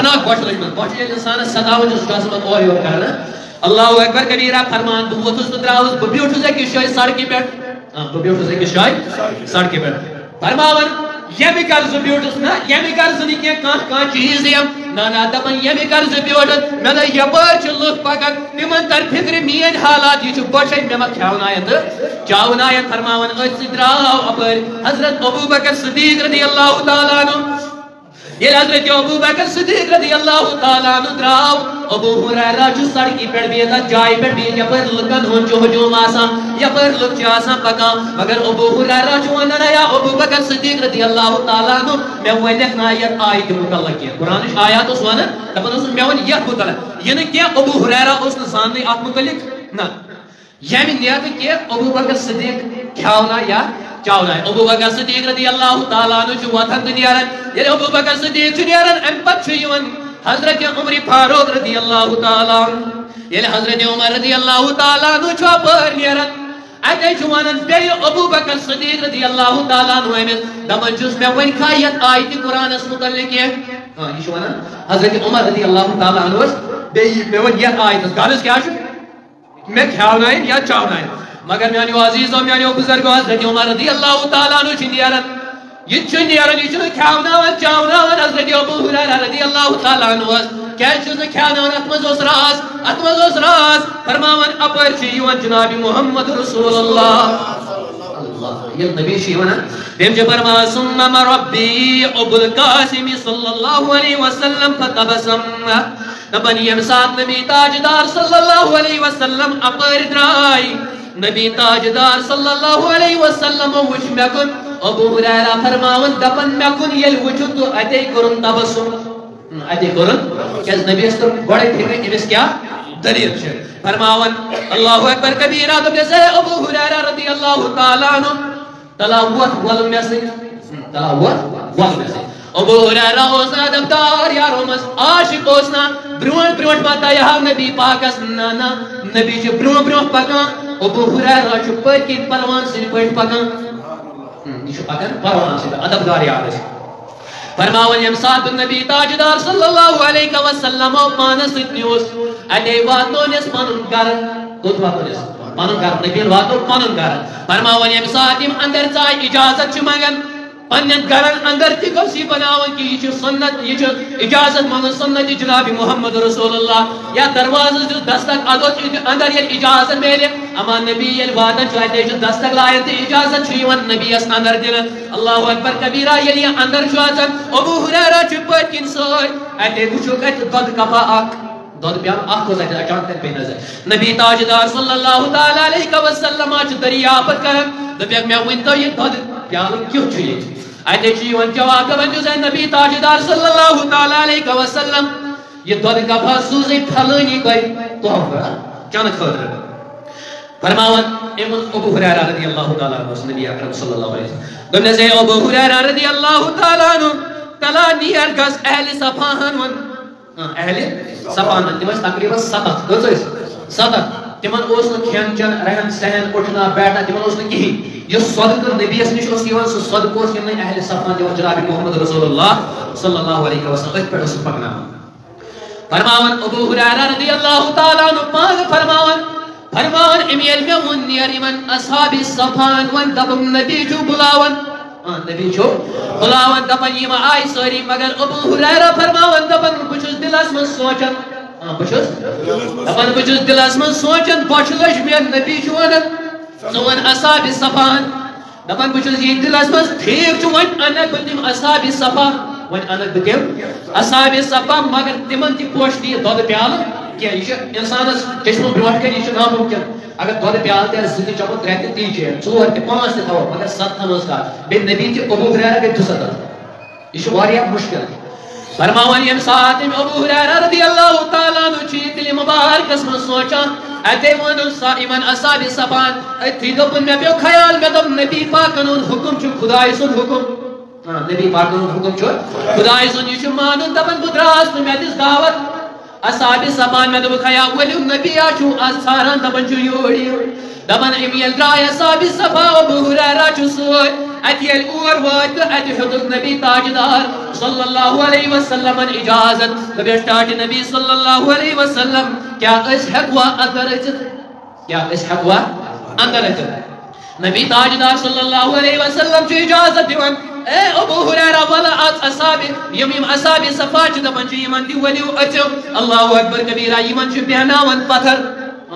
خطرناک بوچھ لجمت بوچھ انسان ستاون سٹاسمت اور یور کرنا اللہ اکبر کبیرہ فرمان بہ ووتھس تو دراوس بہ بیوٹھس أکِس جایہِ سڑکہِ پٮ۪ٹھ بہ بیوٹھس أکِس جایہِ سڑکہِ پٮ۪ٹھ فرماون ییٚمہِ کر ژٕ بیوٹھس نا ییٚمہِ کر ژٕ نہٕ کینٛہہ کانٛہہ چیٖز دِیم نا دپان ییٚمہِ کر ژٕ بیوٹھس مےٚ دوٚپ یپٲرۍ چھِ لُکھ پکان تِمن تر فکرِ میٲنۍ حالات یہِ چھُ بۄچھے مےٚ ما کھیاوناین تہٕ چاوناین فرماون أتھۍ سۭتۍ درٛاو اپٲرۍ حضرت ابو بکر صدیق رضی اللہ تعالیٰ عنہ یہ حضرت ابو بکر صدیق رضی اللہ تعالیٰ عنہ دراو ابو ہریرہ چھُ سڑکہِ پٮ۪ٹھ بِہِتھ تتھ جایہِ پٮ۪ٹھ بِہِتھ یپٲرۍ لُکن ہُنٛد چھُ ہجوٗم آسان یپٲرۍ لُکھ چھِ آسان پکان مگر ابو ہریرہ چھُ ونان یا ابو بکر صدیق رضی اللہ تعالیٰ عنہ مےٚ ونیٚکھ نا یتھ آیتہِ متعلق کینٛہہ قرآنٕچ آیات اوس ونان دپان اوس مےٚ ون یتھ متعلق یہِ نہٕ کینٛہہ ابو ہریرہ اوس نہٕ زاننٕے اتھ متعلق نہ ییٚمہِ نیتہٕ کینٛہہ ابو بکر صدیق کھیاونا یا چاونا ابو بکر صدیق رضی اللہ تعالیٰ عنہ چھُ وتھان تہٕ نیران ییٚلہِ ابو بکر صدیق چھُ نیران امہِ پتہٕ چھُ یِوان حضرت عمر فاروق رضی اللہ تعالیٰ عنہ ییٚلہِ حضرت عمر رضی اللہ تعالیٰ عنہ چھُ اپٲرۍ نیران اتے چھُ ونان بیٚیہِ ابو بکر صدیق رضی اللہ تعالیٰ عنہ أمِس دپان چھُس مےٚ ؤنۍ کھا یتھ آیتہِ قرآنس متعلق کینٛہہ یہِ چھُ ونان حضرت عمر رضی اللہ تعالیٰ عنہس بیٚیہِ مےٚ ون یتھ آیتس غرض کیٛاہ چھُ مےٚ کھیاوناین یا چاوناین مگر میانیو عزیزو میانیو بزرگو حضرت عمر رضی اللہ تعالیٰ عنہ چھُ نیران یہ چھُ نیران یہِ چھُنہٕ کھیاوناوان چاوناوان حضرت ابو ہریرہ رضی اللہ تعالیٰ عنہس کیٛازِ چھُس نہٕ کھیاوناوان اتھ منٛز اوس راز فرماوان اپٲرۍ چھُ یِوان جناب محمد رسول اللہ ییٚلہِ نبی چھُ یِوان تٔمۍ چھُ فرماوان ثم ربی ابو القاسم صلی اللہ علیہ وسلم فتبسم دپان ییٚمہِ ساتہٕ نبی تاجدار صلی اللہ علیہ وسلم اپٲرۍ درٛاے نبی تاجدار صلی اللہ علیہ وسلم وچھ مےٚ کُن ابو ہریرہ فرماون دپان مےٚ کُن ییٚلہِ وٕچھُ تہٕ اتے کوٚرُن تبسم اتے کوٚرُن کیٛازِ نبیَس توٚر گۄڈے فکرِ أمِس کیٛاہ دلیٖل چھِ فرماون اللہ اکبر کبیرہ دوٚپنَس اے ابو ہریرہ رضی اللہ تعالیٰ عنہ تلا ووٚتھ وَل مےٚ سۭتۍ ابو ہریرہ اوس نا ادبدار یارو منٛز عاشق اوس نا برونٛٹھ برونٛٹھ پتہ یہِ نبی پاکس نہ نبی چھُ برونٛہہ برونٛہہ پکان ابو ہریرہ چھُ پٔتۍ کِنۍ پلوان سٕنٛدۍ پٲٹھۍ پکان یہِ چھُ پکان پلوان سٕنٛدۍ ادبدار یار ٲسۍ فرماون ییٚمہِ ساتہٕ نبی تاجدار صلی اللہ علیہ وسلم پانس سۭتۍ نیوٗس اتے واتنونس پنُن گرٕ کوٚت واتنونس پنُن گرٕ نبی واتنو پنُن گرٕ فرماون ییٚمہِ ساتہٕ یِم اندر ژاے اجازت چھِ منگان پنن گرن اندر تہِ گوٚژھ یہِ بناوُن کہِ یہِ چھُ سنت یہِ چھُ اجازت منگان سنت جناب محمد رسول اللہ یا دروازس دیُت دستک ادوٚت اندر ییٚلہِ اجازت میلہِ اما نبی ییٚلہِ واتان چھُ اتے چھُ دستک لایان تہٕ اجازت چھُ یِوان نبیَس اندر دِنہٕ اللہ اکبر کبیرہ ییٚلہِ یہِ اندر چھُ اژان ابو ہریرہ چھُ پٔتۍ کِنۍ سۭتۍ اتے وٕچھُکھ اَتہِ دۄدٕ کپا اکھ دۄد پیٛالہٕ اکھ اوس اَتہِ اچانک تتہِ پیٚیہِ نظر نبی تاجدار صلی اللہ تعالیٰ علیہ وسلم چھُ دریافت کران دوٚپکھ مےٚ ؤنۍتو یہِ دۄدٕ پیٛالہٕ کیُتھ چھُ ییٚتہِ اتے چھُ یِوان جواب دپان چھُس اے نبی تاجدار صلی اللہ تعالیٰ علیہ وسلم یہ دۄدٕ کپا سوٗزٕے پھلٲنی تۄہہِ تحفہٕ چنہٕ خٲطرٕ فرماون أمۍ اوس ابو ہریرہ رضی اللہ تعالیٰ عنہ اوس نبی اکرم صلی اللہ علیہ وسلم دوٚپنَس اے ابو ہریرہ رضی اللہ تعالیٰ عنہ تلا نیر گژھ اہلِ صفاہن ون اہلِ صفاہن تِم ٲسۍ تقریٖباً 7 کٔژ ٲسۍ 7 تِمن اوس نہٕ کھٮ۪ن چٮ۪ن رہن سہن اُٹھنا بیٹھنا تِمن اوس نہٕ کِہیٖنۍ یُس صدقہٕ نبیَس نِش اوس یِوان سُہ صدقہٕ اوس یِمنٕے اہلِ صفان دِوان جناب محمد رسول اللہ صلی اللہ علیہ وسلم أتھۍ پٮ۪ٹھ اوس سُہ پکناوان فرماون ابو ہریرہ رضی اللہ تعالیٰ عنہ پانہٕ فرماون أمۍ ییٚلہِ مےٚ ووٚن نیر یِمن اصحابِ صفان وۄنۍ دپُکھ نبی چھُ بُلاوان نبی چھُ بُلاوان دپان یِم آیہِ سٲری مگر ابو ہریرہ فرماون دپان بہٕ چھُس دِلس منٛز سونٛچان بہٕ چھُس دِلس منٛز سونٛچان بۄچھِ لٔج مےٚ نبی چھُ ونان ژٕ وَن اصحابِ صفان دپان بہٕ چھُس یہِ دِلس منٛز ٹھیٖک چھُ وۄنۍ انکھ بہٕ تِم اصحابِ صفا وۄنۍ انکھ بہٕ تِم اصحابِ صفا مگر تِمن تہِ پوشہِ نہٕ یہِ دۄدٕ پیٛالہٕ کینٛہہ یہِ چھُ اِنسانس چشمہٕ برونٛٹھ کَنہِ یہِ چھُ نامُمکِن اگر دۄدٕ پیٛالہٕ تہِ آسہِ 2 تہِ چمو 3 تہِ تی چیٚیَن 4 تہِ 5 تہِ تھاوو مگر 7 ہٕنٛز کتھ بیٚیہِ نبی تہِ ابو ہریرہ گٔے 200 یہِ چھُ واریاہ مُشکل فرماون ییٚمہِ ساتہٕ أمۍ ابو ہریرہ رضی اللہ تعالیٰ عنہ چھُ یہِ دِلہِ مُبارکس منٛز سونٛچان اتے ووٚنُن یِمن اصحابِ صفان أتھی دوٚپُن مےٚ پیوٚو خیال مےٚ دوٚپ نبی پاکن ہُنٛد حُکُم چھُ خُداے سُنٛد حُکُم نبی پاکن ہُنٛد حُکُم چھُ خُداے سُنٛد یہِ چھُ مانُن دپان بہٕ درٛاس تہٕ مےٚ دِژ دعوت اصحابِ صفان مےٚ دوٚپُکھ خیا ؤلِو نبی چھُو آز ژھاران دپان چھُ یور یِیِو دپان أمۍ ییٚلہِ درٛاے اصحابِ صفا ابو ہریرہ چھُ سۭتۍ ات یل اور وات ات ہتک نبی تاجدار صلی اللہ علیہ وسلم اجازت دبی سٹارٹ نبی صلی اللہ علیہ وسلم کیا اس ہکوا اندر اچت کیا اس ہکوا اندر اچت نبی تاجدار صلی اللہ علیہ وسلم چھ اجازت دیوان اے ابو ہریرہ ولا اصحاب یم اصحاب صفا چھ دپن چھ یمن دی ولیو اچو اللہ اکبر کبیرہ یمن چھ بہناون پتھر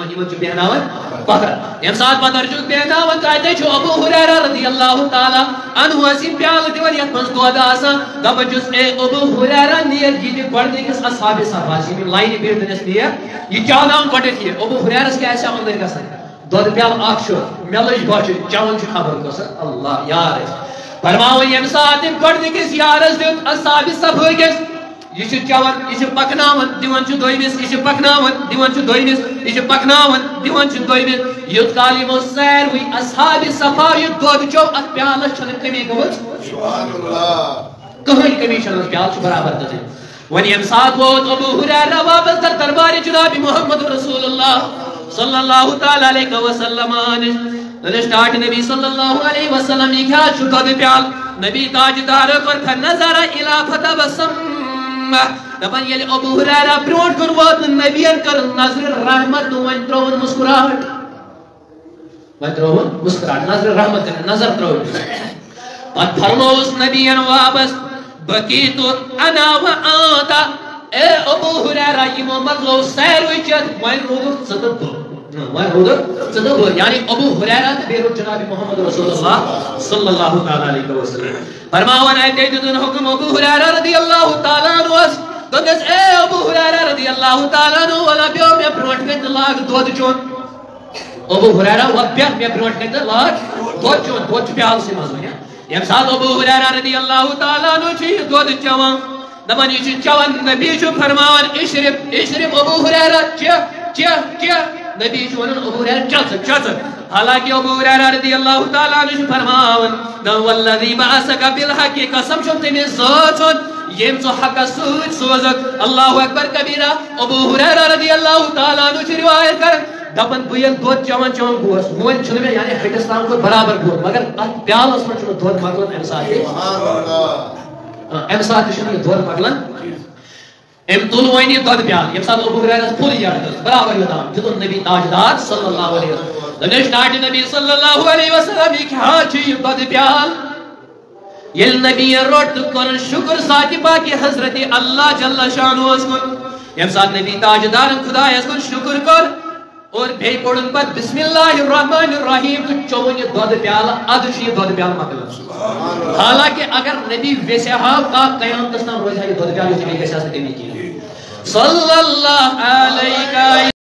یمن چھ بہناون پتھر یم سات پتھر چھ بہناون تاتے چھ ابو ہریرہ رضی اللہ تعالی عنہ اسی پیال دیوان یت مز دود آسان دپن چھس اے ابو ہریرہ نیر جی گڈ کس اصحاب صفا چھ لائن بیٹنس نیر یہ چاوناون گڈت یہ ابو ہریرہ کیا ایسا اندر گژھان دود پیال اکھ چھ ملج بچ چون چھ خبر کس اللہ یار فرماون یم سات گڈ کس یارس دیت اصحاب صفا کس یہ چون یہ پکناون دیوان چھ دویمس یہ پکناون دیوان چھ دویمس یہ پکناون دیوان چھ دویمس یوت کالمو ساروی اصحاب صفا یہ دود چو ات پیالس چھن کمی گوت سبحان اللہ کہیں کمی چھن پیال چھ برابر دتے ون یم سات ووت ابو ہریرہ واپس در دربار جناب محمد رسول اللہ صلی اللہ تعالی علیہ وسلم سٹارٹ نبی صلی اللہ علیہ وسلم یہ کیا چھ دود پیال نبی تاجدار پر نظر الی فتبسم دپن یل ابو ہریرہ برونٹ کن وات نبی کر نظر رحمت ون ترون مسکراہٹ نظر رحمت نظر ترون پت فرموس نبی واپس بقیت انا و آتا اے ابو ہریرہ یمو مکلو سیروی چت وین رودر صدق یعنی ابو ہریرہ بیرو جناب محمد رسول اللہ صلی اللہ تعالی علیہ وسلم فرماون اے دیدن حکم ابو ہریرہ رضی اللہ تعالی عنہ دس اے ابو ہریرہ رضی اللہ تعالی عنہ ولا بیو میں پروٹ کت لاگ دود چون ابو ہریرہ و بیو میں پروٹ کت لاگ دود چون دود پیال سے مزہ یم سات ابو ہریرہ رضی اللہ تعالی عنہ چھ دود چوان دپن یہ چوان نبی چھ فرماون اشرب ابو ہریرہ چ نبی چھ ونن ابو ہریرہ چت حالانکہ ابو ہریرہ رضی اللہ تعالی عنہ فرماون نو والذی بعثک بالحق قسم چھم تمی ذات یم ژٕ حقس سۭتۍ سوزک اللہ اکبر کبیرہ ابو ہریرہ رضی اللہ تعالی عنہ چھ روایت کران دپن بہ یل دود چوان گوس وۄنۍ چھُنہٕ مےٚ یعنی ہٹس تام کھۄتہٕ برابر گوس مگر اتھ پیالس منٛز چھُنہٕ دۄد مۄکلان امہِ ساتہٕ چھُنہٕ یہِ دۄد مۄکلان ام تل وۄنۍ یہِ دۄد پیال ییٚمہِ ساتہٕ ابو ہریرہ فُل یڈ برابر یوتام دیُتُن نبی تاجدار صلی اللہ علیہ وسلم سٹارٹ نبی صلی اللہ علیہ وسلم یہ کیا چھ یہ دۄد پیال یل نبی روٹ کرن شکر ساتھ باقی حضرت اللہ جل شانہ کن یم ساتھ نبی تاجدار خدایس کن شکر کر اور بے پڑن پت بسم اللہ الرحمن الرحیم تو چون یہ دود پیال اد چھ یہ دود پیال مکلان حالانکہ اگر نبی ویسے ہاو کا قیامت تام روز ہے یہ دود پیال جو گژھِ آسن تمی کی صلی اللہ علیہ